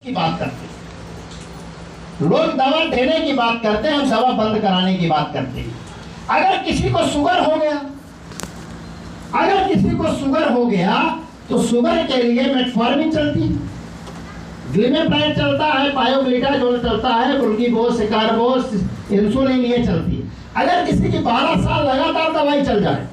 की बात करते हैं, लोग दवा देने की बात करते हैं, हम दवा बंद कराने की बात करते हैं। अगर किसी को शुगर हो गया, अगर किसी को शुगर हो गया तो शुगर के लिए मेटफॉर्मिन चलती है, ग्लिमेप्राइड चलता है, पायोग्लिटाजोल चलता है, ग्लूकोज, सिकारबोस, इंसुलिन ये चलती है। अगर किसी की 12 साल लगातार दवाई चल जाए,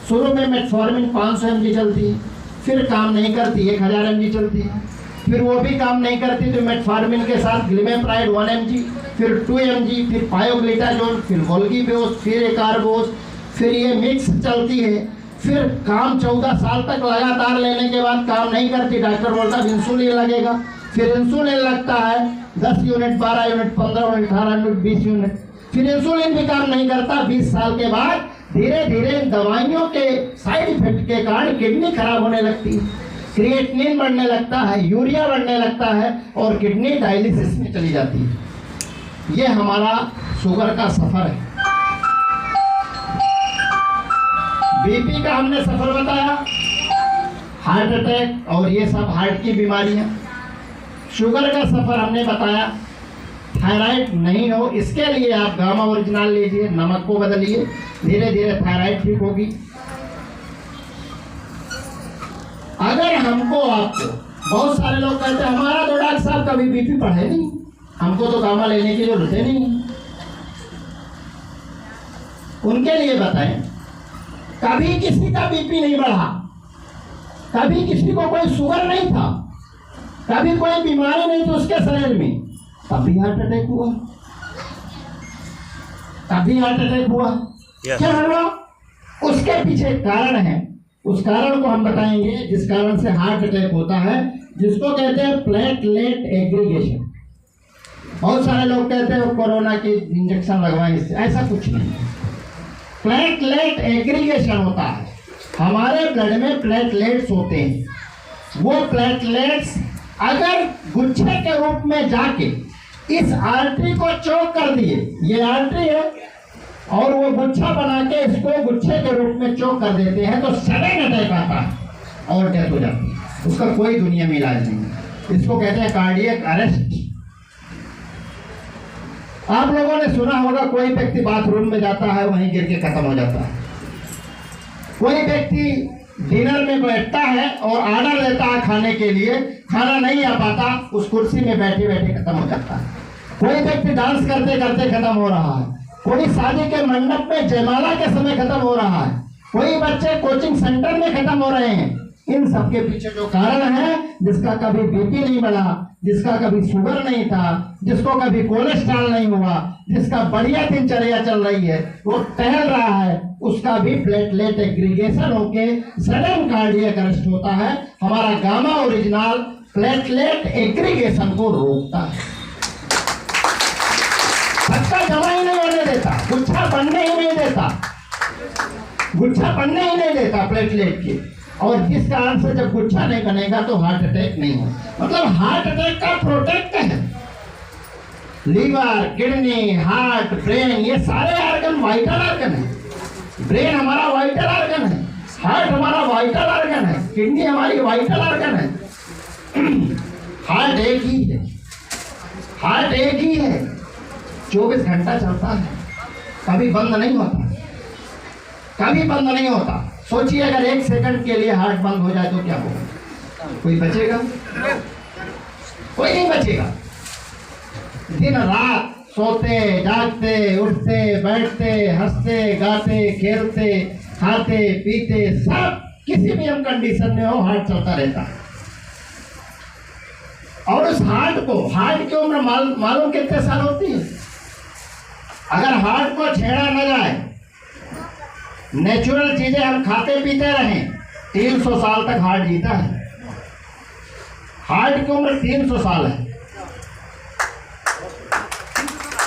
शुरू में मेटफॉर्मिन 500 mg चलती है, फिर काम नहीं करती 1000 mg चलती है, फिर वो भी काम नहीं करती तो मेटफॉर्मिन के साथ ग्लिमेप्राइड 1 mg, फिर 2 mg, फिर पायोग्लिटाजोल, फिर वोल्गीबोस, फिर एकारबोस, फिर ये मिक्स चलती है। फिर काम 14 साल तक लगातार लेने के बाद काम नहीं करती, डॉक्टर बोलता है इंसुलिन लगेगा, फिर इंसुलिन लगता है 10 unit, 12 unit, 15 unit, 18 unit, 20 unit, फिर इंसुलिन भी काम नहीं करता। 20 साल के बाद धीरे धीरे दवाइयों के साइड इफेक्ट के कारण किडनी खराब होने लगती है, क्रिएटिनिन बढ़ने लगता है, यूरिया बढ़ने लगता है और किडनी डायलिसिस में चली जाती है। ये हमारा शुगर का सफर है। बीपी का हमने सफर बताया, हार्ट अटैक और ये सब हार्ट की बीमारियां। शुगर का सफर हमने बताया, थायराइड नहीं हो इसके लिए आप गामा ओरिजिनल लीजिए, नमक को बदलिए, धीरे धीरे थायराइड ठीक होगी। अगर हमको आपको, बहुत सारे लोग कहते हैं हमारा तो डॉक्टर साहब कभी बीपी बढ़े नहीं, हमको तो गामा लेने की जरूरत है नहीं। उनके लिए बताएं, कभी किसी का बीपी नहीं बढ़ा, कभी किसी को कोई शुगर नहीं था, कभी कोई बीमारी नहीं थी उसके शरीर में, तभी हार्ट अटैक हुआ, तभी हार्ट अटैक हुआ। क्या हुआ? उसके पीछे कारण है, उस कारण को हम बताएंगे जिस कारण से हार्ट अटैक होता है, जिसको कहते हैं प्लेटलेट एग्रीगेशन। बहुत सारे लोग कहते हैं कोरोना की इंजेक्शन लगवाएं इससे, ऐसा कुछ नहीं है। प्लेटलेट एग्रीगेशन होता है, हमारे ब्लड में प्लेटलेट्स होते हैं, वो प्लेटलेट्स अगर गुच्छे के रूप में जाके इस आर्टरी को चौक कर दिए, ये आर्टरी है, और वो गुच्छा बना के इसको गुच्छे के रूप में चौक कर देते हैं तो सडन अटैक आता है और डेथ हो जाती है। उसका कोई दुनिया में इलाज नहीं है, इसको कहते हैं कार्डियक अरेस्ट। आप लोगों ने सुना होगा कोई व्यक्ति बाथरूम में जाता है वहीं गिर के खत्म हो जाता है, कोई व्यक्ति डिनर में बैठता है और ऑर्डर देता है खाने के लिए, खाना नहीं आ पाता, उस कुर्सी में बैठे बैठे खत्म हो जाता है। कोई व्यक्ति डांस करते करते खत्म हो रहा है, कोई शादी के मंडप में जयमाला के समय खत्म हो रहा है, कोई बच्चे कोचिंग सेंटर में खत्म हो रहे हैं। इन सबके पीछे जो कारण है, जिसका कभी बीपी नहीं बढ़ा, जिसका कभी शुगर नहीं था, जिसको कभी कोलेस्ट्रॉल नहीं हुआ, जिसका बढ़िया दिनचर्या चल रही है, वो टहल रहा है, उसका भी प्लेटलेट एग्रीगेशन होके सडन कार्डियक अरेस्ट होता है। हमारा गामा ओरिजिनल प्लेटलेट एग्रीगेशन को रोकता है, धक्का जमा ही नहीं होने देता, गुच्छा बनने ही नहीं देता, गुच्छा बनने ही नहीं देता प्लेटलेट के। और जिस कारण से जब गुच्छा नहीं बनेगा तो हार्ट अटैक नहीं हो, मतलब हार्ट अटैक का प्रोटेक्ट है। लीवर, किडनी, हार्ट, ब्रेन, ये सारे ऑर्गन वाइटल ऑर्गन है। ब्रेन हमारा वाइटल ऑर्गन है, हार्ट हमारा वाइटल ऑर्गन है, किडनी हमारी वाइटल ऑर्गन है। हार्ट एक ही है, हार्ट एक ही है, 24 घंटा चलता है, कभी बंद नहीं होता, कभी बंद नहीं होता। सोचिए अगर 1 सेकंड के लिए हार्ट बंद हो जाए तो क्या होगा? कोई बचेगा? कोई नहीं बचेगा। दिन रात सोते, जागते, उठते, बैठते, हंसते, गाते, खेलते, खाते, पीते, सब किसी भी हम कंडीशन में हो हार्ट चलता रहता है। और उस हार्ट की उम्र मालूम कितने साल होती है? अगर हार्ट को छेड़ा न जाए, नेचुरल चीजें हम खाते पीते रहें, 300 साल तक हार्ट जीता है। हार्ट की उम्र 300 साल है,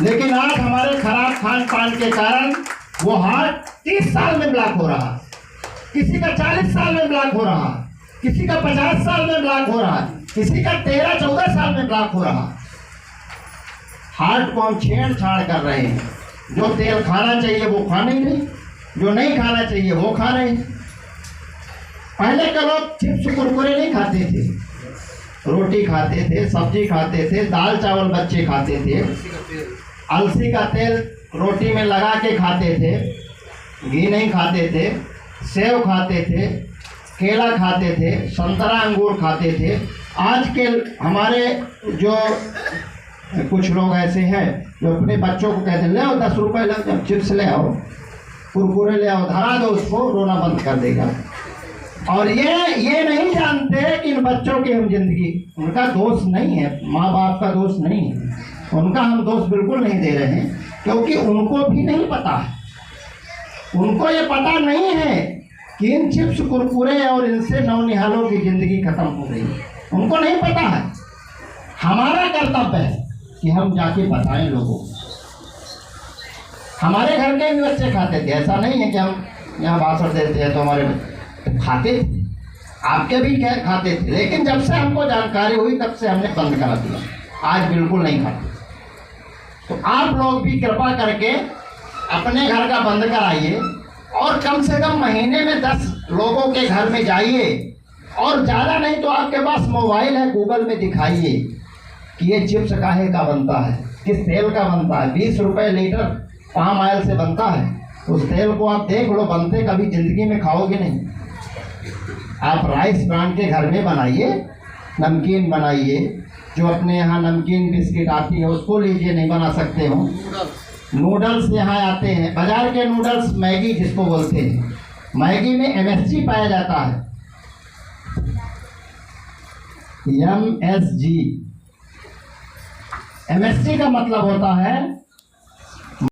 लेकिन आज हमारे खराब खान पान के कारण वो हार्ट 30 साल में ब्लॉक हो रहा है, किसी का 40 साल में ब्लॉक हो रहा है, किसी का 50 साल में ब्लॉक हो रहा है, किसी का 13-14 साल में ब्लॉक हो रहा है। हार्ट को हम छेड़छाड़ कर रहे हैं, जो तेल खाना चाहिए वो खाने ही नहीं, जो नहीं खाना चाहिए वो खा रहे हैं। पहले के लोग चिप्स कुरकुरे नहीं खाते थे, रोटी खाते थे, सब्जी खाते थे, दाल चावल बच्चे खाते थे, अलसी का तेल रोटी में लगा के खाते थे, घी नहीं खाते थे, सेव खाते थे, केला खाते थे, संतरा अंगूर खाते थे। आज के हमारे जो कुछ लोग ऐसे हैं जो अपने बच्चों को कहते हैं ले आओ 10 रुपए ले आओ, चिप्स ले आओ, कुरकुरे ले आओ, धरा दो उसको, रोना बंद कर देगा। और ये नहीं जानते कि इन बच्चों की हम जिंदगी, उनका दोष नहीं है, माँ बाप का दोष नहीं है, उनका हम दोष बिल्कुल नहीं दे रहे हैं, क्योंकि उनको भी नहीं पता है, उनको ये पता नहीं है कि इन चिप्स कुरकुरे और इनसे नौनिहालों की जिंदगी खत्म हो गई, उनको नहीं पता है। हमारा कर्तव्य है कि हम जाके बताएं लोगों को। हमारे घर के भी बच्चे खाते थे, ऐसा नहीं है कि हम यहाँ भाषण देते हैं तो हमारे खाते थे, आपके भी क्या खाते थे, लेकिन जब से हमको जानकारी हुई तब से हमने बंद करा दिया, आज बिल्कुल नहीं खाते। तो आप लोग भी कृपा करके अपने घर का बंद कराइए और कम से कम महीने में 10 लोगों के घर में जाइए, और ज़्यादा नहीं तो आपके पास मोबाइल है, गूगल में दिखाइए कि ये चिप्स काहे का बनता है, किस तेल का बनता है। 20 रुपये लीटर पाम ऑयल से बनता है, उस तेल को आप देख लो, बनते कभी ज़िंदगी में खाओगे नहीं। आप राइस ब्रांड के घर में बनाइए, नमकीन बनाइए, जो अपने यहाँ नमकीन बिस्किट आती है उसको लीजिए, नहीं बना सकते हो। नूडल्स यहाँ आते हैं, बाजार के नूडल्स, मैगी जिसको बोलते हैं, मैगी में MSG पाया जाता है, MSG। MSG का मतलब होता है